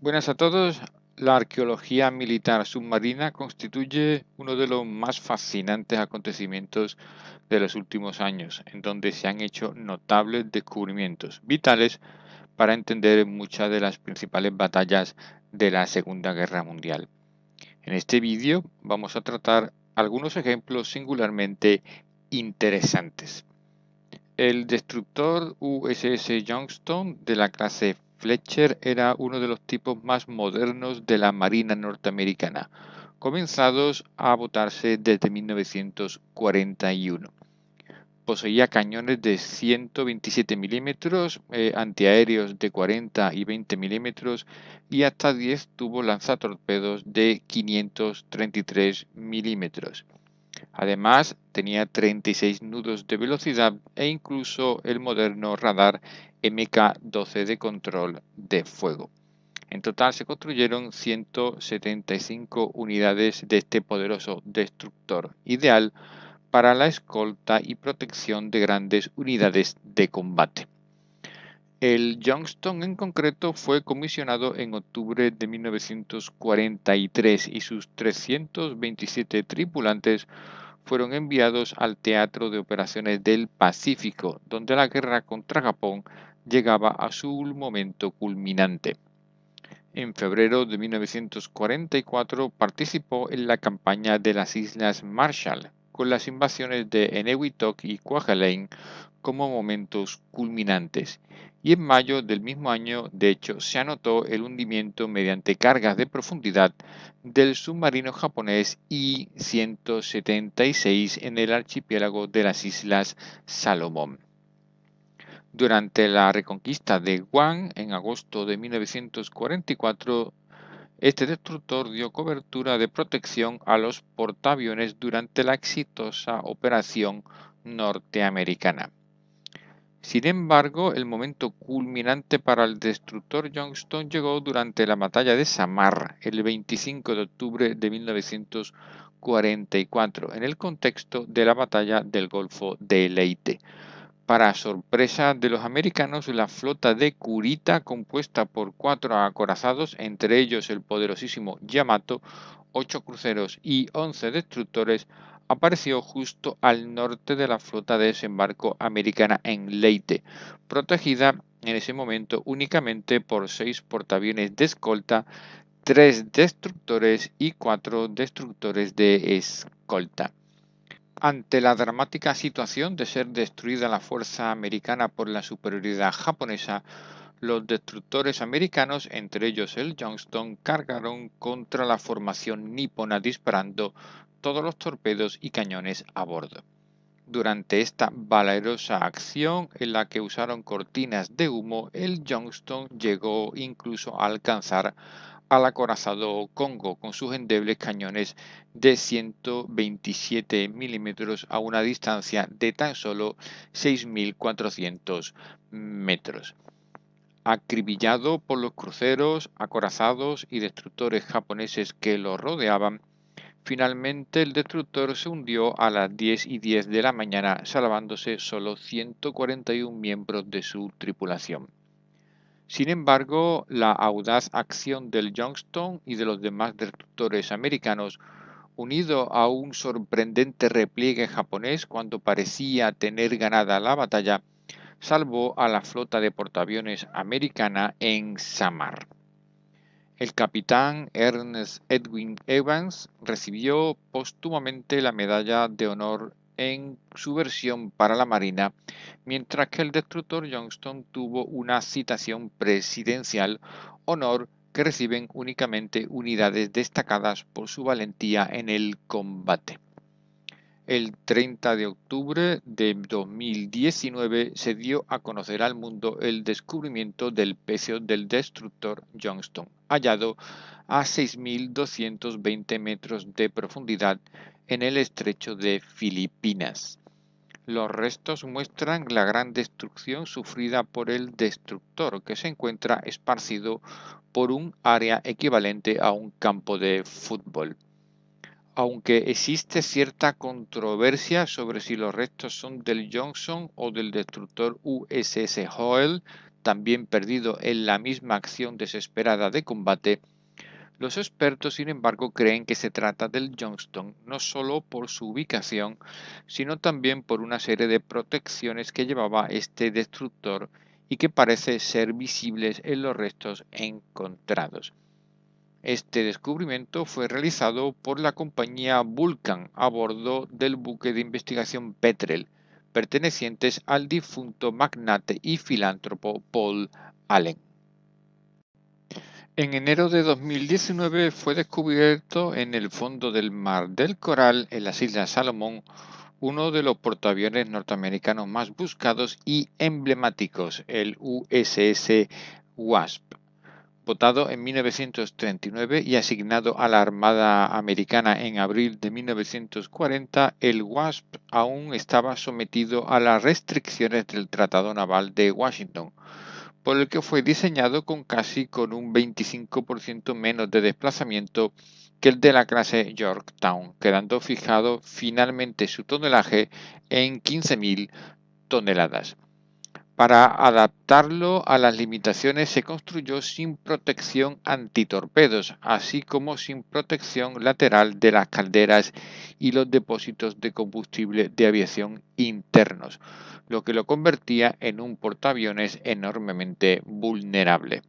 Buenas a todos. La arqueología militar submarina constituye uno de los más fascinantes acontecimientos de los últimos años, en donde se han hecho notables descubrimientos vitales para entender muchas de las principales batallas de la Segunda Guerra Mundial. En este vídeo vamos a tratar algunos ejemplos singularmente interesantes. El destructor USS Youngstown de la clase Fletcher era uno de los tipos más modernos de la Marina norteamericana, comenzados a votarse desde 1941. Poseía cañones de 127 milímetros, antiaéreos de 40 y 20 milímetros y hasta 10 tubos lanzatorpedos de 533 milímetros. Además, tenía 36 nudos de velocidad e incluso el moderno radar Mk-12 de control de fuego. En total se construyeron 175 unidades de este poderoso destructor, ideal para la escolta y protección de grandes unidades de combate. El Youngstown en concreto fue comisionado en octubre de 1943 y sus 327 tripulantes fueron enviados al Teatro de Operaciones del Pacífico, donde la guerra contra Japón llegaba a su momento culminante. En febrero de 1944 participó en la campaña de las Islas Marshall, con las invasiones de Eniwetok y Kwajalein como momentos culminantes. Y en mayo del mismo año, de hecho, se anotó el hundimiento mediante cargas de profundidad del submarino japonés I-176 en el archipiélago de las Islas Salomón. Durante la reconquista de Guam en agosto de 1944, este destructor dio cobertura de protección a los portaaviones durante la exitosa operación norteamericana. Sin embargo, el momento culminante para el destructor Youngstown llegó durante la batalla de Samar, el 25 de octubre de 1944, en el contexto de la batalla del Golfo de Leyte. Para sorpresa de los americanos, la flota de Kurita, compuesta por 4 acorazados, entre ellos el poderosísimo Yamato, 8 cruceros y 11 destructores, apareció justo al norte de la flota de desembarco americana en Leyte, protegida en ese momento únicamente por 6 portaaviones de escolta, 3 destructores y 4 destructores de escolta. Ante la dramática situación de ser destruida la fuerza americana por la superioridad japonesa, los destructores americanos, entre ellos el Youngstown, cargaron contra la formación nipona disparando todos los torpedos y cañones a bordo. Durante esta valerosa acción, en la que usaron cortinas de humo, el Youngstown llegó incluso a alcanzar al acorazado Congo con sus endebles cañones de 127 milímetros a una distancia de tan solo 6.400 metros. Acribillado por los cruceros, acorazados y destructores japoneses que lo rodeaban, finalmente el destructor se hundió a las 10:10 de la mañana, salvándose solo 141 miembros de su tripulación. Sin embargo, la audaz acción del Youngstown y de los demás destructores americanos, unido a un sorprendente repliegue japonés cuando parecía tener ganada la batalla, salvó a la flota de portaaviones americana en Samar. El capitán Ernest Edwin Evans recibió póstumamente la Medalla de Honor en su versión para la Marina, mientras que el destructor Youngstown tuvo una citación presidencial, honor que reciben únicamente unidades destacadas por su valentía en el combate. El 30 de octubre de 2019 se dio a conocer al mundo el descubrimiento del pecio del destructor Youngstown, hallado a 6.220 metros de profundidad en el estrecho de Filipinas. Los restos muestran la gran destrucción sufrida por el destructor, que se encuentra esparcido por un área equivalente a un campo de fútbol. Aunque existe cierta controversia sobre si los restos son del Johnson o del destructor USS Hoel, también perdido en la misma acción desesperada de combate, los expertos, sin embargo, creen que se trata del Johnston no solo por su ubicación, sino también por una serie de protecciones que llevaba este destructor y que parece ser visibles en los restos encontrados. Este descubrimiento fue realizado por la compañía Vulcan a bordo del buque de investigación Petrel, pertenecientes al difunto magnate y filántropo Paul Allen. En enero de 2019 fue descubierto en el fondo del Mar del Coral, en las Islas Salomón, uno de los portaaviones norteamericanos más buscados y emblemáticos, el USS Wasp. Votado en 1939 y asignado a la Armada Americana en abril de 1940, el Wasp aún estaba sometido a las restricciones del Tratado Naval de Washington, por el que fue diseñado con un 25% menos de desplazamiento que el de la clase Yorktown, quedando fijado finalmente su tonelaje en 15.000 toneladas. Para adaptarlo a las limitaciones se construyó sin protección antitorpedos, así como sin protección lateral de las calderas y los depósitos de combustible de aviación internos, lo que lo convertía en un portaaviones enormemente vulnerable.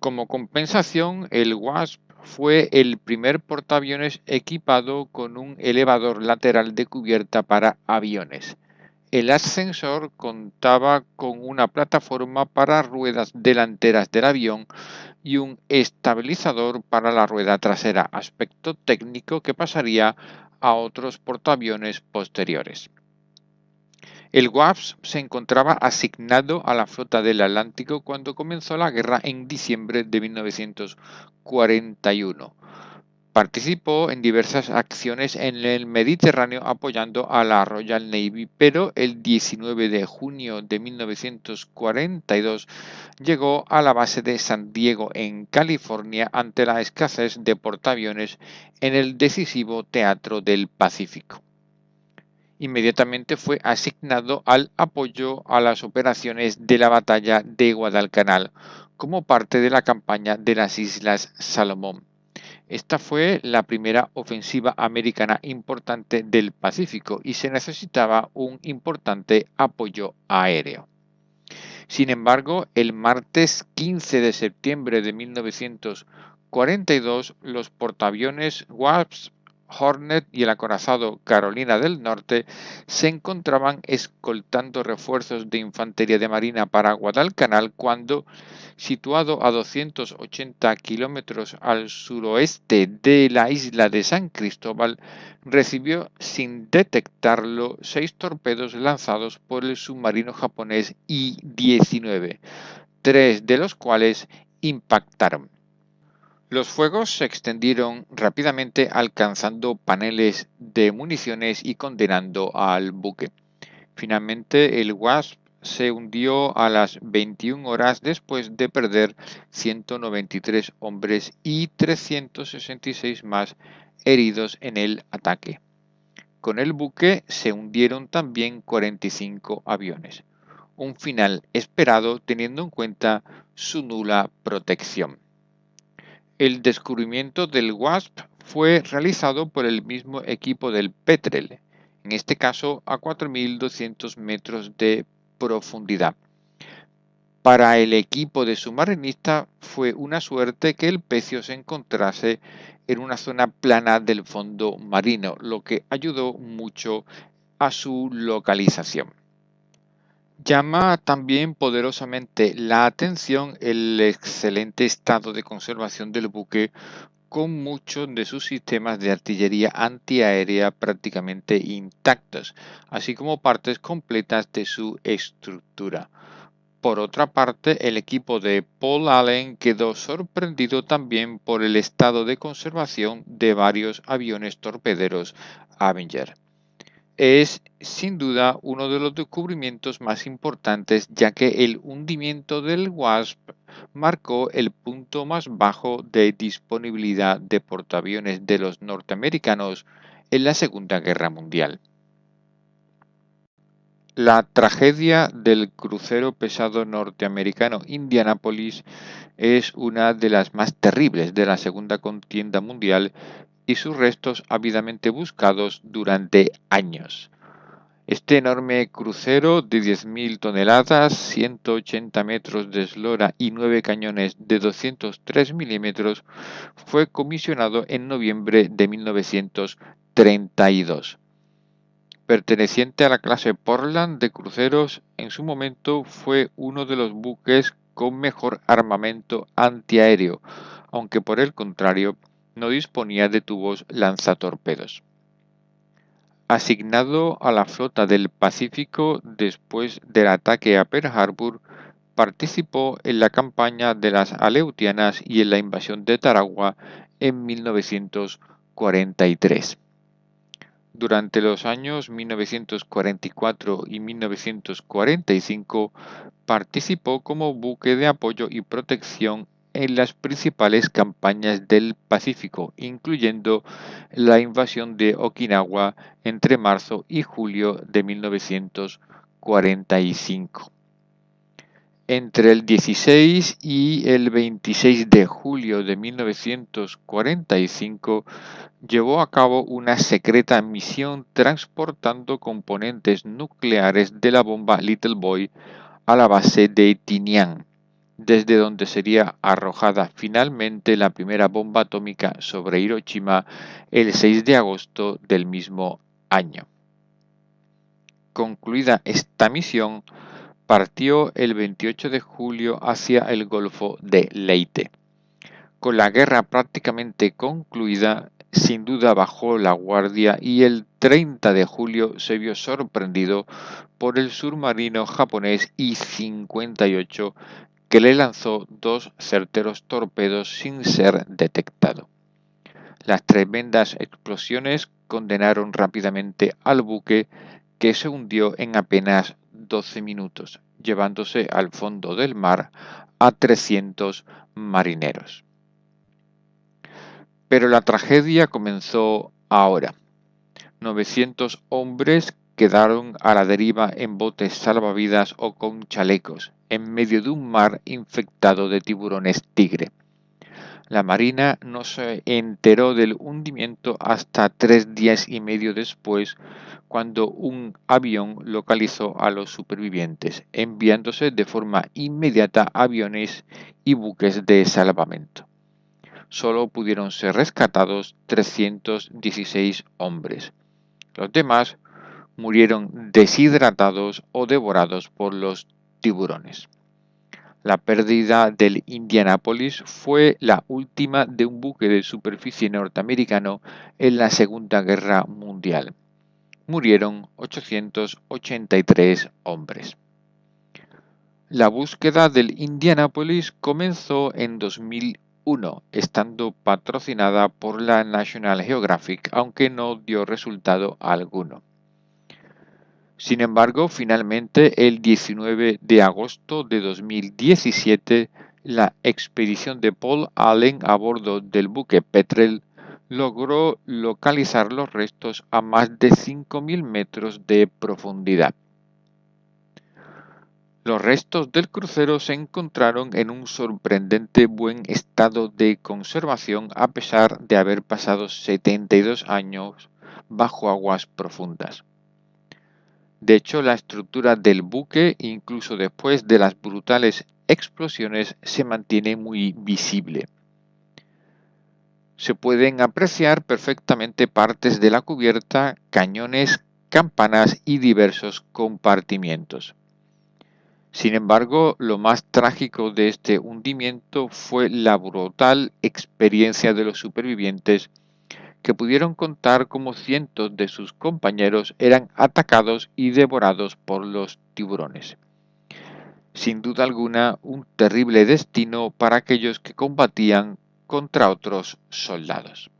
Como compensación, el Wasp fue el primer portaaviones equipado con un elevador lateral de cubierta para aviones. El ascensor contaba con una plataforma para ruedas delanteras del avión y un estabilizador para la rueda trasera, aspecto técnico que pasaría a otros portaaviones posteriores. El Wasp se encontraba asignado a la flota del Atlántico cuando comenzó la guerra en diciembre de 1941. Participó en diversas acciones en el Mediterráneo apoyando a la Royal Navy, pero el 19 de junio de 1942 llegó a la base de San Diego, en California, ante la escasez de portaaviones en el decisivo Teatro del Pacífico. Inmediatamente fue asignado al apoyo a las operaciones de la batalla de Guadalcanal como parte de la campaña de las Islas Salomón. Esta fue la primera ofensiva americana importante del Pacífico y se necesitaba un importante apoyo aéreo. Sin embargo, el martes 15 de septiembre de 1942, los portaaviones Wasp, Hornet y el acorazado Carolina del Norte se encontraban escoltando refuerzos de infantería de marina para Guadalcanal cuando, situado a 280 kilómetros al suroeste de la isla de San Cristóbal, recibió sin detectarlo 6 torpedos lanzados por el submarino japonés I-19, 3 de los cuales impactaron. Los fuegos se extendieron rápidamente alcanzando paneles de municiones y condenando al buque. Finalmente, el Wasp se hundió a las 21 horas después de perder 193 hombres y 366 más heridos en el ataque. Con el buque se hundieron también 45 aviones, un final esperado teniendo en cuenta su nula protección. El descubrimiento del Wasp fue realizado por el mismo equipo del Petrel, en este caso a 4.200 metros de profundidad. Para el equipo de submarinistas fue una suerte que el pecio se encontrase en una zona plana del fondo marino, lo que ayudó mucho a su localización. Llama también poderosamente la atención el excelente estado de conservación del buque, con muchos de sus sistemas de artillería antiaérea prácticamente intactos, así como partes completas de su estructura. Por otra parte, el equipo de Paul Allen quedó sorprendido también por el estado de conservación de varios aviones torpederos Avenger. Es sin duda uno de los descubrimientos más importantes, ya que el hundimiento del Wasp marcó el punto más bajo de disponibilidad de portaaviones de los norteamericanos en la Segunda Guerra Mundial. La tragedia del crucero pesado norteamericano Indianapolis es una de las más terribles de la Segunda Contienda Mundial y sus restos ávidamente buscados durante años. Este enorme crucero de 10.000 toneladas, 180 metros de eslora y 9 cañones de 203 milímetros fue comisionado en noviembre de 1932. Perteneciente a la clase Portland de cruceros, en su momento fue uno de los buques con mejor armamento antiaéreo, aunque por el contrario no disponía de tubos lanzatorpedos. Asignado a la flota del Pacífico después del ataque a Pearl Harbor, participó en la campaña de las Aleutianas y en la invasión de Tarawa en 1943. Durante los años 1944 y 1945 participó como buque de apoyo y protección en las principales campañas del Pacífico, incluyendo la invasión de Okinawa entre marzo y julio de 1945. Entre el 16 y el 26 de julio de 1945 llevó a cabo una secreta misión transportando componentes nucleares de la bomba Little Boy a la base de Tinian, desde donde sería arrojada finalmente la primera bomba atómica sobre Hiroshima el 6 de agosto del mismo año. Concluida esta misión, partió el 28 de julio hacia el Golfo de Leyte. Con la guerra prácticamente concluida, sin duda bajó la guardia y el 30 de julio se vio sorprendido por el submarino japonés I-58 que le lanzó 2 certeros torpedos sin ser detectado. Las tremendas explosiones condenaron rápidamente al buque, que se hundió en apenas 12 minutos, llevándose al fondo del mar a 300 marineros. Pero la tragedia comenzó ahora. 900 hombres quedaron a la deriva en botes salvavidas o con chalecos, en medio de un mar infectado de tiburones tigre. La Marina no se enteró del hundimiento hasta 3 días y medio después, cuando un avión localizó a los supervivientes, enviándose de forma inmediata aviones y buques de salvamento. Solo pudieron ser rescatados 316 hombres. Los demás murieron deshidratados o devorados por los tiburones. La pérdida del Indianapolis fue la última de un buque de superficie norteamericano en la Segunda Guerra Mundial. Murieron 883 hombres. La búsqueda del Indianapolis comenzó en 2001, estando patrocinada por la National Geographic, aunque no dio resultado alguno. Sin embargo, finalmente, el 19 de agosto de 2017, la expedición de Paul Allen a bordo del buque Petrel logró localizar los restos a más de 5.000 metros de profundidad. Los restos del crucero se encontraron en un sorprendente buen estado de conservación a pesar de haber pasado 72 años bajo aguas profundas. De hecho, la estructura del buque, incluso después de las brutales explosiones, se mantiene muy visible. Se pueden apreciar perfectamente partes de la cubierta, cañones, campanas y diversos compartimientos. Sin embargo, lo más trágico de este hundimiento fue la brutal experiencia de los supervivientes, que pudieron contar cómo cientos de sus compañeros eran atacados y devorados por los tiburones. Sin duda alguna, un terrible destino para aquellos que combatían contra otros soldados.